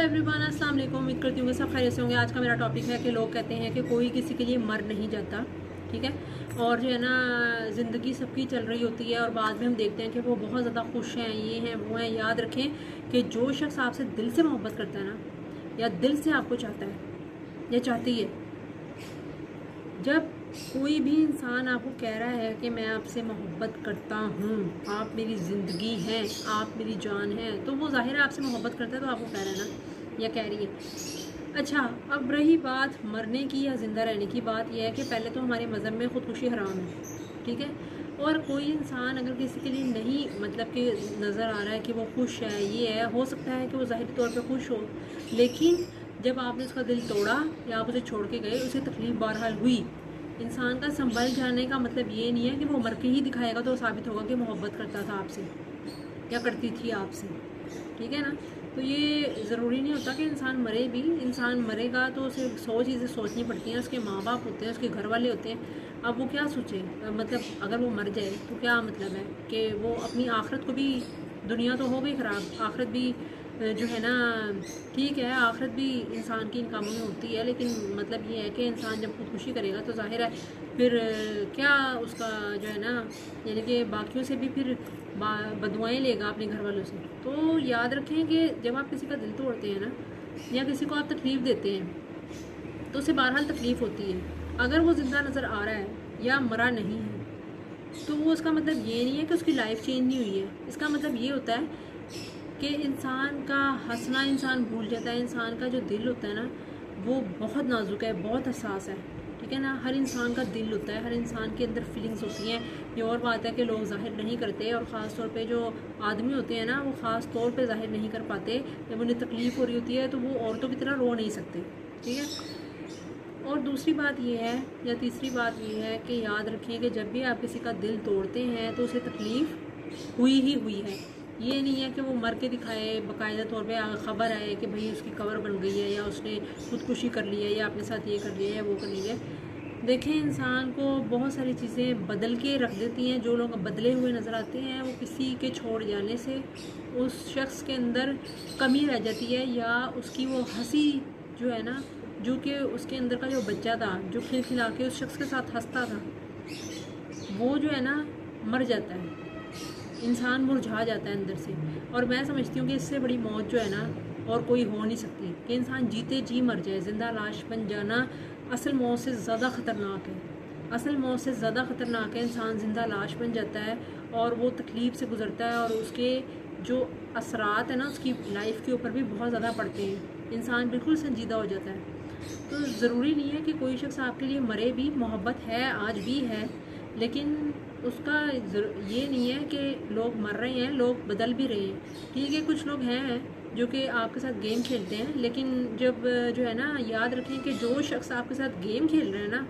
Everyone, अस्सलाम वालेकुम। उम्मीद करती हूँ कि सब खैरियत से होंगे। आज का मेरा टॉपिक है कि लोग कहते हैं कि कोई किसी के लिए मर नहीं जाता, ठीक है। और जो है ना, ज़िंदगी सबकी चल रही होती है और बाद में हम देखते हैं कि वो बहुत ज़्यादा खुश हैं, ये हैं वो हैं। याद रखें कि जो शख्स आपसे दिल से मोहब्बत करता है ना, या दिल से आपको चाहता है या चाहती है, जब कोई भी इंसान आपको कह रहा है कि मैं आपसे मोहब्बत करता हूँ, आप मेरी ज़िंदगी हैं, आप मेरी जान हैं, तो वो ज़ाहिर है आपसे मोहब्बत करता है, तो आपको कह रहा है ना या कह रही है। अच्छा, अब रही बात मरने की या ज़िंदा रहने की, बात यह है कि पहले तो हमारे मज़हब में ख़ुदकुशी हराम है, ठीक है। और कोई इंसान अगर किसी के लिए नहीं मतलब कि नज़र आ रहा है कि वो खुश है, ये है, हो सकता है कि वो ज़ाहिरी तौर पर खुश हो, लेकिन जब आपने उसका दिल तोड़ा या आप उसे छोड़ के गए, उसे तकलीफ़ बहरहाल हुई। इंसान का संभल जाने का मतलब ये नहीं है कि वो मर के ही दिखाएगा तो साबित होगा कि मोहब्बत करता था आपसे या करती थी आपसे, ठीक है ना। तो ये ज़रूरी नहीं होता कि इंसान मरे भी। इंसान मरेगा तो उसे 100 चीज़ें सोचनी पड़ती हैं, उसके माँ बाप होते हैं, उसके घर वाले होते हैं। अब वो क्या सोचे, मतलब अगर वो मर जाए तो क्या मतलब है कि वो अपनी आखिरत को भी, दुनिया तो हो गई ख़राब, आखिरत भी जो है ना, ठीक है, आखिरत भी इंसान की इन कामों में होती है, लेकिन मतलब ये है कि इंसान जब खुदकुशी करेगा तो जाहिर है फिर क्या उसका जो है ना, यानी कि बाकियों से भी फिर बदुआएं लेगा अपने घर वालों से। तो याद रखें कि जब आप किसी का दिल तोड़ते हैं ना, या किसी को आप तकलीफ़ देते हैं, तो उसे बहरहाल तकलीफ़ होती है। अगर वो ज़िंदा नज़र आ रहा है या मरा नहीं है, तो वो उसका मतलब ये नहीं है कि उसकी लाइफ चेंज नहीं हुई है। इसका मतलब ये होता है कि इंसान का हंसना इंसान भूल जाता है। इंसान का जो दिल होता है ना, वो बहुत नाजुक है, बहुत हसास है, ठीक है ना। हर इंसान का दिल होता है, हर इंसान के अंदर फीलिंग्स होती हैं। ये और बात है कि लोग ज़ाहिर नहीं करते, और ख़ास तौर पे जो आदमी होते हैं ना, वो ख़ास तौर पे ज़ाहिर नहीं कर पाते। जब उन्हें तकलीफ़ हो रही होती है तो वो औरतों की तरह रो नहीं सकते, ठीक है। और दूसरी बात ये है, या तीसरी बात ये है कि याद रखें कि जब भी आप किसी का दिल तोड़ते हैं तो उसे तकलीफ़ हुई ही हुई है। ये नहीं है कि वो मर के दिखाए, बाकायदा तौर पे ख़बर आए कि भाई उसकी कब्र बन गई है, या उसने खुदकुशी कर ली है, या अपने साथ ये कर लिया है या वो कर लिया है। देखें, इंसान को बहुत सारी चीज़ें बदल के रख देती हैं। जो लोग बदले हुए नज़र आते हैं, वो किसी के छोड़ जाने से उस शख्स के अंदर कमी रह जाती है, या उसकी वो हंसी जो है ना, जो कि उसके अंदर का जो बच्चा था, जो खिलखिला के उस शख्स के साथ हंसता था, वो जो है ना मर जाता है। इंसान मुरझा जाता है अंदर से। और मैं समझती हूँ कि इससे बड़ी मौत जो है ना और कोई हो नहीं सकती, कि इंसान जीते जी मर जाए। ज़िंदा लाश बन जाना असल मौत से ज़्यादा ख़तरनाक है। असल मौत से ज़्यादा ख़तरनाक है इंसान ज़िंदा लाश बन जाता है, और वो तकलीफ़ से गुज़रता है, और उसके जो असरात है ना उसकी लाइफ के ऊपर भी बहुत ज़्यादा पड़ते हैं। इंसान बिल्कुल संजीदा हो जाता है। तो ज़रूरी नहीं है कि कोई शख्स आपके लिए मरे भी। मोहब्बत है, आज भी है, लेकिन उसका ये नहीं है कि लोग मर रहे हैं, लोग बदल भी रहे हैं, ठीक है। कुछ लोग हैं जो कि आपके साथ गेम खेलते हैं, लेकिन जब जो है ना, याद रखें कि जो शख्स आपके साथ गेम खेल रहे हैं ना,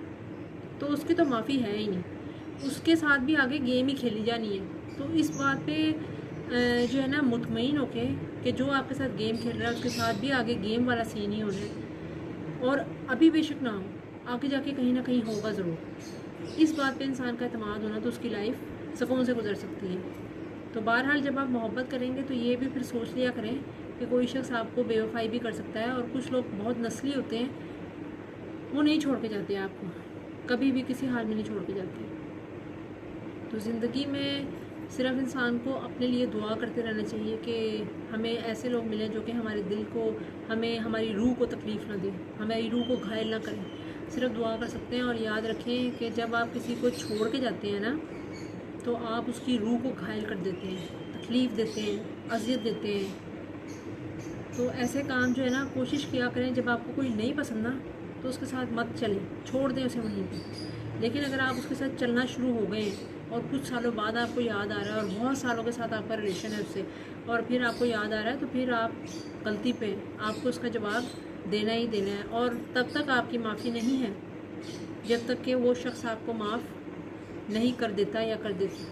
तो उसकी तो माफ़ी है ही नहीं, उसके साथ भी आगे गेम ही खेली जानी है। तो इस बात पे जो है ना मुतमईन होके कि जो आपके साथ गेम खेल रहा है उसके साथ भी आगे गेम वाला सीन ही होना है, और अभी बेशक ना हो, आगे जाके कहीं ना कहीं होगा ज़रूर। इस बात पे इंसान का एतमाद होना, तो उसकी लाइफ सुकून से गुजर सकती है। तो बहरहाल जब आप मोहब्बत करेंगे तो ये भी फिर सोच लिया करें कि कोई शख्स आपको बेवफाई भी कर सकता है, और कुछ लोग बहुत नस्ली होते हैं, वो नहीं छोड़ के जाते आपको, कभी भी किसी हाल में नहीं छोड़ के जाते। तो ज़िंदगी में सिर्फ इंसान को अपने लिए दुआ करते रहना चाहिए कि हमें ऐसे लोग मिलें जो कि हमारे दिल को, हमें, हमारी रूह को तकलीफ़ ना दें, हमारी रूह को घायल ना करें। सिर्फ दुआ कर सकते हैं। और याद रखें कि जब आप किसी को छोड़ के जाते हैं ना, तो आप उसकी रूह को घायल कर देते हैं, तकलीफ़ देते हैं, अज़ियत देते हैं। तो ऐसे काम जो है ना, कोशिश किया करें, जब आपको कोई नहीं पसंद ना, तो उसके साथ मत चलें, छोड़ दें उसे वहीं पे। लेकिन अगर आप उसके साथ चलना शुरू हो गए और कुछ सालों बाद आपको याद आ रहा है, और बहुत सालों के साथ आपका रिलेशन है उससे, और फिर आपको याद आ रहा है, तो फिर आप गलती पे आपको उसका जवाब देना ही देना है। और तब तक आपकी माफ़ी नहीं है जब तक कि वो शख्स आपको माफ़ नहीं कर देता या कर देती।